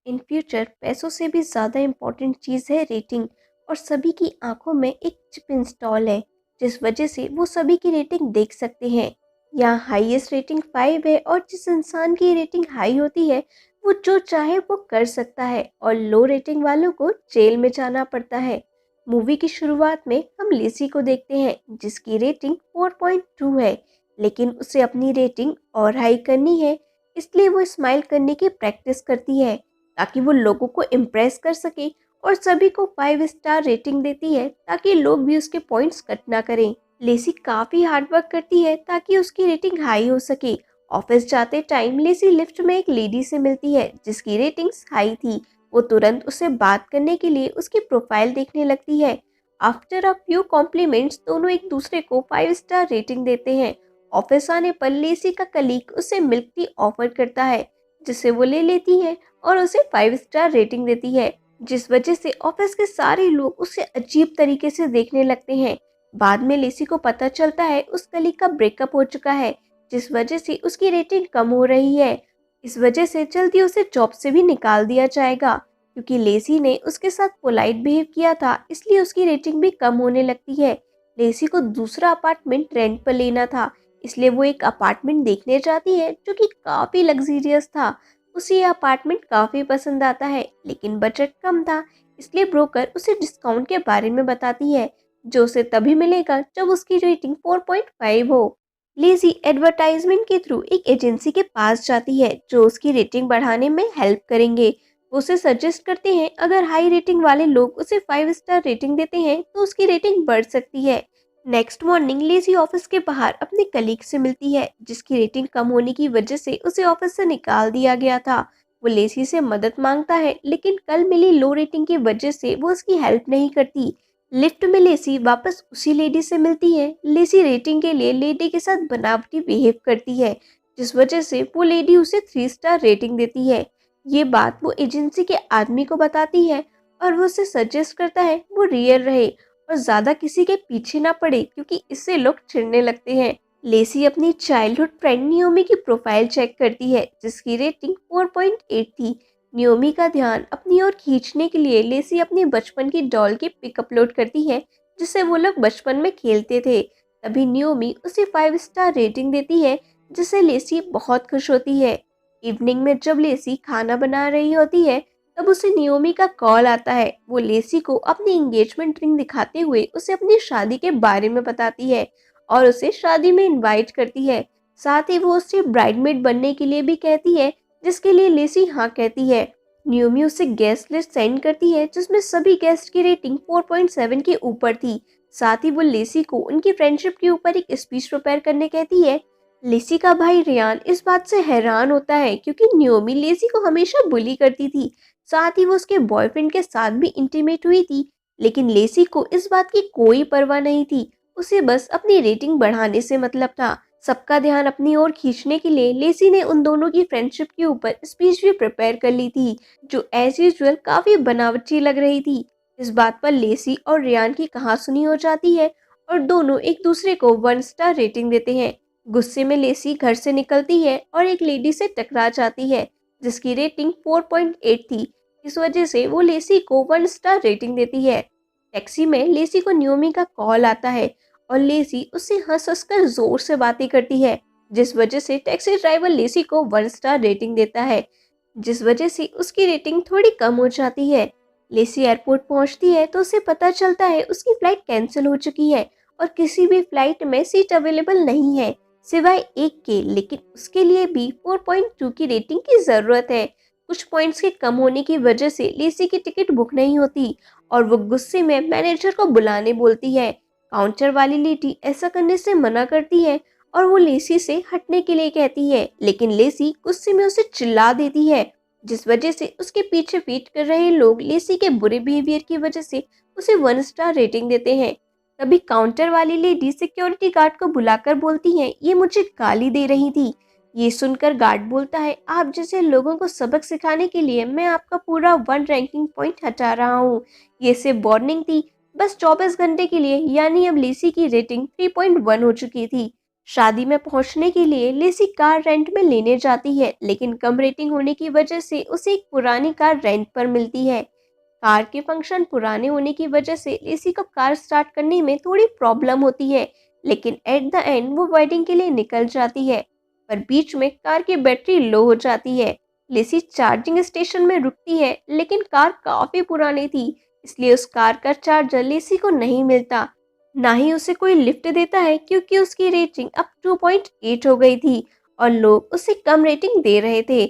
In future पैसों से भी ज़्यादा इम्पोर्टेंट चीज़ है रेटिंग। और सभी की आंखों में एक चिप इंस्टॉल है, जिस वजह से वो सभी की रेटिंग देख सकते हैं। यहाँ हाईएस्ट रेटिंग 5 है और जिस इंसान की रेटिंग हाई होती है वो जो चाहे वो कर सकता है और लो रेटिंग वालों को जेल में जाना पड़ता है। मूवी की शुरुआत में हम लेसी को देखते हैं जिसकी रेटिंग 4.2 है, लेकिन उसे अपनी रेटिंग और हाई करनी है, इसलिए वो स्माइल करने की प्रैक्टिस करती है ताकि वो लोगों को इम्प्रेस कर सके और सभी को 5 स्टार रेटिंग देती है ताकि लोग भी उसके पॉइंट्स कट ना करें। लेसी काफी हार्ड वर्क करती है ताकि उसकी रेटिंग हाई हो सके। ऑफिस जाते टाइम लेसी लिफ्ट में एक लेडी से मिलती है जिसकी रेटिंग्स हाई थी। वो तुरंत उससे बात करने के लिए उसकी प्रोफाइल देखने लगती है। आफ्टर अ फ्यू कॉम्प्लीमेंट्स दोनों एक दूसरे को 5 स्टार रेटिंग देते हैं। ऑफिस आने पर लेसी का कलीग उसे मिल्क टी ऑफर करता है जिसे वो ले लेती है और उसे 5 स्टार रेटिंग देती है, जिस वजह से ऑफिस के सारे लोग उसे अजीब तरीके से देखने लगते हैं। बाद में लेसी को पता चलता है उस कलीग का ब्रेकअप हो चुका है, जिस वजह से उसकी रेटिंग कम हो रही है। इस वजह से जल्दी उसे जॉब से भी निकाल दिया जाएगा। क्योंकि लेसी ने उसके साथ पोलाइट बिहेव किया था, इसलिए उसकी रेटिंग भी कम होने लगती है। लेसी को दूसरा अपार्टमेंट रेंट पर लेना था, इसलिए वो एक अपार्टमेंट देखने जाती है जो कि काफी लग्जरियस था। उसे ये अपार्टमेंट काफी पसंद आता है, लेकिन बजट कम था, इसलिए ब्रोकर उसे डिस्काउंट के बारे में बताती है जो उसे तभी मिलेगा जब उसकी रेटिंग 4.5 हो। लेजी एडवर्टाइजमेंट के थ्रू एक एजेंसी के पास जाती है जो उसकी रेटिंग बढ़ाने में हेल्प करेंगे। वो उसे सजेस्ट करते हैं अगर हाई रेटिंग वाले लोग उसे 5 स्टार रेटिंग देते हैं तो उसकी रेटिंग बढ़ सकती है। नेक्स्ट मॉर्निंग लेजी ऑफिस के बाहर अपने कलीग से मिलती है जिसकी रेटिंग कम होने की वजह से उसे ऑफिस से निकाल दिया गया था। वो लेसी से मदद मांगता है, लेकिन कल मिली लो रेटिंग की वजह से वो उसकी हेल्प नहीं करती। लिफ्ट में लेसी वापस उसी लेडी से मिलती है। लेसी रेटिंग के लिए लेडी के साथ बनावटी बिहेव करती है, जिस वजह से वो लेडी उसे 3 स्टार रेटिंग देती है। ये बात वो एजेंसी के आदमी को बताती है और वो उसे सजेस्ट करता है वो रियल रहे और ज्यादा किसी के पीछे ना पड़े, क्योंकि इससे लोग चिढ़ने लगते हैं। लेसी अपनी चाइल्डहुड फ्रेंड नियोमी की प्रोफाइल चेक करती है जिसकी रेटिंग 4.8 थी। नियोमी का ध्यान अपनी ओर खींचने के लिए लेसी अपनी बचपन की डॉल की पिक अपलोड करती है जिससे वो लोग बचपन में खेलते थे। तभी नियोमी उसे 5 स्टार रेटिंग देती है जिससे लेसी बहुत खुश होती है। इवनिंग में जब लेसी खाना बना रही होती है तब उसे नियोमी का कॉल आता है। वो लेसी को अपनी एंगेजमेंट रिंग दिखाते हुए उसे अपनी शादी के बारे में बताती है और उसे शादी में इनवाइट करती है। साथ ही वो उससे ब्राइडमेड बनने के लिए भी कहती है, जिसके लिए लेसी हाँ कहती है। नियोमी उसे गेस्ट लिस्ट सेंड करती है जिसमें सभी गेस्ट की रेटिंग 4.7 के ऊपर थी। साथ ही वो लेसी को उनकी फ्रेंडशिप के ऊपर एक स्पीच प्रिपेयर करने कहती है। लेसी का भाई रियान इस बात से हैरान होता है क्योंकि नियोमी लेसी को हमेशा बुली करती थी। साथ ही वो उसके बॉयफ्रेंड के साथ भी इंटीमेट हुई थी, लेकिन लेसी को इस बात की कोई परवाह नहीं थी। उसे बस अपनी रेटिंग बढ़ाने से मतलब था। सबका ध्यान अपनी ओर खींचने के लिए लेसी ने उन दोनों की फ्रेंडशिप के ऊपर स्पीच भी प्रिपेयर कर ली थी, जो एज यूजुअल काफी बनावटी लग रही थी। इस बात पर लेसी और रियान की कहासुनी हो जाती है और दोनों एक दूसरे को 1 स्टार रेटिंग देते हैं। गुस्से में लेसी घर से निकलती है और एक लेडी से टकरा जाती है जिसकी रेटिंग 4.8 थी। इस वजह से वो लेसी को 1 स्टार रेटिंग देती है। टैक्सी में लेसी को नियोमी का कॉल आता है और लेसी उससे हंस हंस कर जोर से बातें करती है, जिस वजह से टैक्सी ड्राइवर लेसी को 1 स्टार रेटिंग देता है, जिस वजह से उसकी रेटिंग थोड़ी कम हो जाती है। लेसी एयरपोर्ट पहुंचती है तो उसे पता चलता है उसकी फ्लाइट कैंसिल हो चुकी है और किसी भी फ्लाइट में सीट अवेलेबल नहीं है सिवाय एक के, लेकिन उसके लिए भी 4.2 की रेटिंग की जरूरत है। कुछ पॉइंट्स के कम होने की वजह से लेसी की टिकट बुक नहीं होती और वो गुस्से में मैनेजर को बुलाने बोलती है। काउंटर वाली लेडी ऐसा करने से मना करती है और वो लेसी से हटने के लिए कहती है, लेकिन लेसी गुस्से में उसे चिल्ला देती है, जिस वजह से उसके पीछे पीट कर रहे लोग लेसी के बुरे बिहेवियर की वजह से उसे 1 स्टार रेटिंग देते हैं। तभी काउंटर वाली लेडी सिक्योरिटी गार्ड को बुलाकर बोलती है, ये मुझे गाली दे रही थी। ये सुनकर गार्ड बोलता है, आप जैसे लोगों को सबक सिखाने के लिए मैं आपका पूरा 1 रैंकिंग पॉइंट हटा रहा हूँ। ये सिर्फ वार्निंग थी, बस 24 घंटे के लिए। यानी अब लेसी की रेटिंग 3.1 हो चुकी थी। शादी में पहुंचने के लिए लेसी कार रेंट में लेने जाती है, लेकिन कम रेटिंग होने की वजह से उसे एक पुरानी कार रेंट पर मिलती है। कार के फंक्शन पुराने होने की वजह से लेसी को कार स्टार्ट करने में थोड़ी प्रॉब्लम होती है, लेकिन एट द एंड वो वेडिंग के लिए निकल जाती है। पर बीच में कार की बैटरी लो हो जाती है। लेसी चार्जिंग स्टेशन में रुकती है, लेकिन कार काफी पुरानी थी, इसलिए उस कार का चार्जर लेसी को नहीं मिलता। ना ही उसे कोई लिफ्ट देता है, क्योंकि उसकी रेटिंग अब 2.8 हो गई थी और लोग उसे कम रेटिंग दे रहे थे।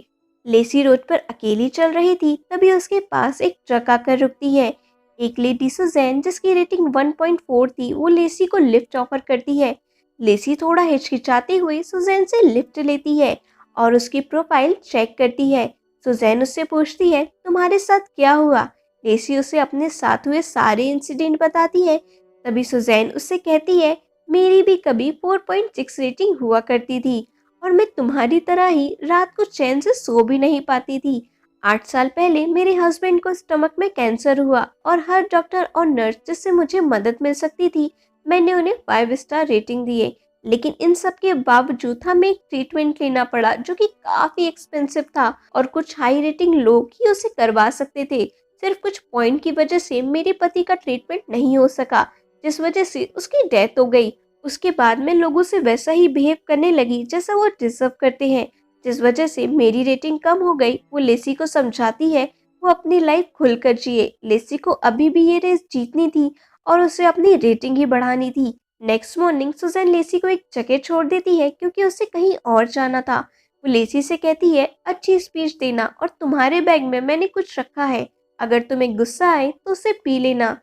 लेसी रोड पर अकेली चल रही थी, तभी उसके पास एक ट्रक आकर रुकती है। एक लेडी सुजैन, जिसकी रेटिंग 1.4 थी, वो लेसी को लिफ्ट ऑफर करती है। लेसी थोड़ा हिचकिचाते हुए सुजैन से लिफ्ट लेती है और उसकी प्रोफाइल चेक करती है। सुजैन उससे पूछती है, तुम्हारे साथ क्या हुआ? लेसी उसे अपने साथ हुए सारे इंसिडेंट बताती है। तभी सुजैन उससे कहती है, मेरी भी कभी 4.6 रेटिंग हुआ करती थी और मैं तुम्हारी तरह ही रात को चैन से सो भी नहीं पाती थी। 8 साल पहले मेरे हस्बैंड को स्टमक में कैंसर हुआ और हर डॉक्टर और नर्स जिससे मुझे मदद मिल सकती थी, मैंने उन्हें 5 स्टार रेटिंग दिए। लेकिन इन सब के बावजूद हमें एक ट्रीटमेंट लेना पड़ा जो कि काफी एक्सपेंसिव था और कुछ हाई रेटिंग लोग ही उसे करवा सकते थे। सिर्फ कुछ पॉइंट की वजह से मेरे पति का ट्रीटमेंट नहीं हो सका, जिस वजह से उसकी डेथ हो गई। उसके बाद मैं लोगों से वैसा ही बिहेव करने लगी जैसा वो डिजर्व करते हैं, जिस वजह से मेरी रेटिंग कम हो गई। वो लेसी को समझाती है वो अपनी लाइफ खुलकर जिए। लेसी को अभी भी ये रेस जीतनी थी और उसे अपनी रेटिंग ही बढ़ानी थी। नेक्स्ट मॉर्निंग सुजैन लेसी को एक जगह छोड़ देती है, क्योंकि उसे कहीं और जाना था। वो लेसी से कहती है, अच्छी स्पीच देना और तुम्हारे बैग में मैंने कुछ रखा है, अगर तुम्हें गुस्सा आए तो उसे पी लेना।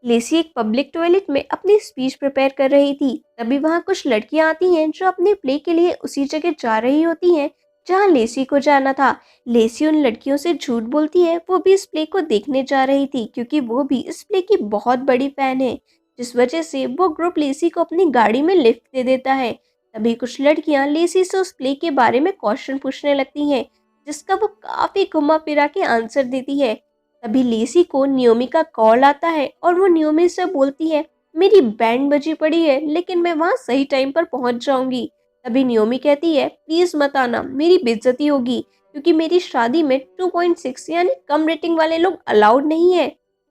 लेसी एक पब्लिक टॉयलेट में अपनी स्पीच प्रिपेयर कर रही थी। तभी वहां कुछ लड़कियां आती हैं जो अपने प्ले के लिए उसी जगह जा रही होती हैं जहां लेसी को जाना था। लेसी उन लड़कियों से झूठ बोलती है वो भी इस प्ले को देखने जा रही थी, क्योंकि वो भी इस प्ले की बहुत बड़ी फैन है, जिस वजह से वो ग्रुप लेसी को अपनी गाड़ी में लिफ्ट दे देता है। तभी कुछ लड़कियां लेसी से उस प्ले के बारे में क्वेश्चन पूछने लगती हैं, जिसका वो काफी घुमा फिरा के आंसर देती है। तभी लेसी को नियोमी का कॉल आता है और वो नियोमी से बोलती है, मेरी बैंड बजी पड़ी है, लेकिन मैं वहाँ सही टाइम पर पहुंच जाऊंगी। तभी नियोमी कहती है, प्लीज मत आना, मेरी बेइज्जती होगी, क्योंकि मेरी शादी में 2.6 यानी कम रेटिंग वाले लोग अलाउड नहीं है।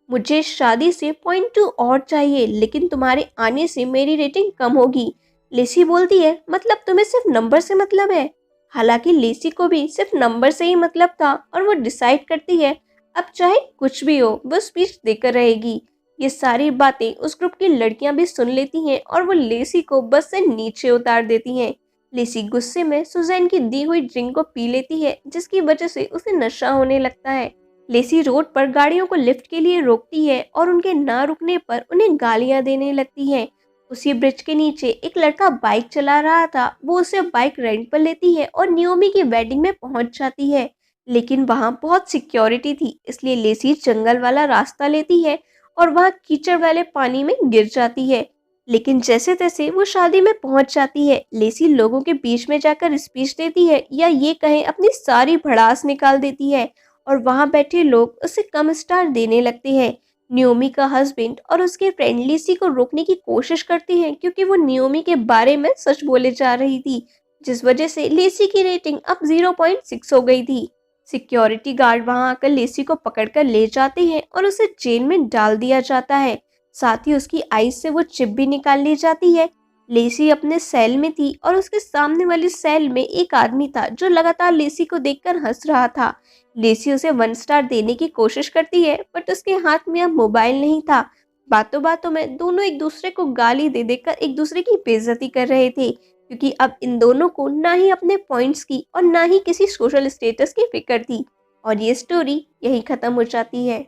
मुझे इस शादी से 0.2 और चाहिए, लेकिन तुम्हारे आने से मेरी रेटिंग कम होगी। लेसी बोलती है, मतलब तुम्हें सिर्फ नंबर से मतलब है? हालांकि लेसी को भी सिर्फ नंबर से ही मतलब था और वो डिसाइड करती है अब चाहे कुछ भी हो वो स्पीच देकर रहेगी। ये सारी बातें उस ग्रुप की लड़कियां भी सुन लेती हैं और वो लेसी को बस से नीचे उतार देती हैं। लेसी गुस्से में सुजैन की दी हुई ड्रिंक को पी लेती है, जिसकी वजह से उसे नशा होने लगता है। लेसी रोड पर गाड़ियों को लिफ्ट के लिए रोकती है और उनके ना रुकने पर उन्हें गालियां देने लगती है। उसी ब्रिज के नीचे एक लड़का बाइक चला रहा था, वो उसे बाइक रेंट पर लेती है और नियोमी की वेडिंग में पहुंच जाती है। लेकिन वहां बहुत सिक्योरिटी थी, इसलिए लेसी जंगल वाला रास्ता लेती है और वहां कीचड़ वाले पानी में गिर जाती है। लेकिन जैसे तैसे वो शादी में पहुंच जाती है। लेसी लोगों के बीच में जाकर स्पीच देती है, या ये कहें अपनी सारी भड़ास निकाल देती है, और वहां बैठे लोग उसे कम स्टार देने लगते हैं। नियोमी का हस्बैंड और उसके फ्रेंड लेसी को रोकने की कोशिश करते हैं, क्योंकि वो नियोमी के बारे में सच बोले जा रही थी, जिस वजह से लेसी की रेटिंग अब 0.6 हो गई थी। सिक्योरिटी गार्ड वहां आकर लेसी को पकड़कर ले जाते हैं और उसे जेल में डाल दिया जाता है। साथ ही उसकी आईज से वो चिप भी निकाल ली जाती है। लेसी अपने सेल में थी और उसके सामने वाली सेल में एक आदमी था जो लगातार लेसी को देखकर हंस रहा था। लेसी उसे 1 स्टार देने की कोशिश करती है, बट उसके हाथ में अब मोबाइल नहीं था। बातों बातों में दोनों एक दूसरे को गाली दे देकर एक दूसरे की बेइज्जती कर रहे थे, क्योंकि अब इन दोनों को ना ही अपने पॉइंट्स की और ना ही किसी सोशल स्टेटस की फिक्र थी। और ये स्टोरी यही खत्म हो जाती है।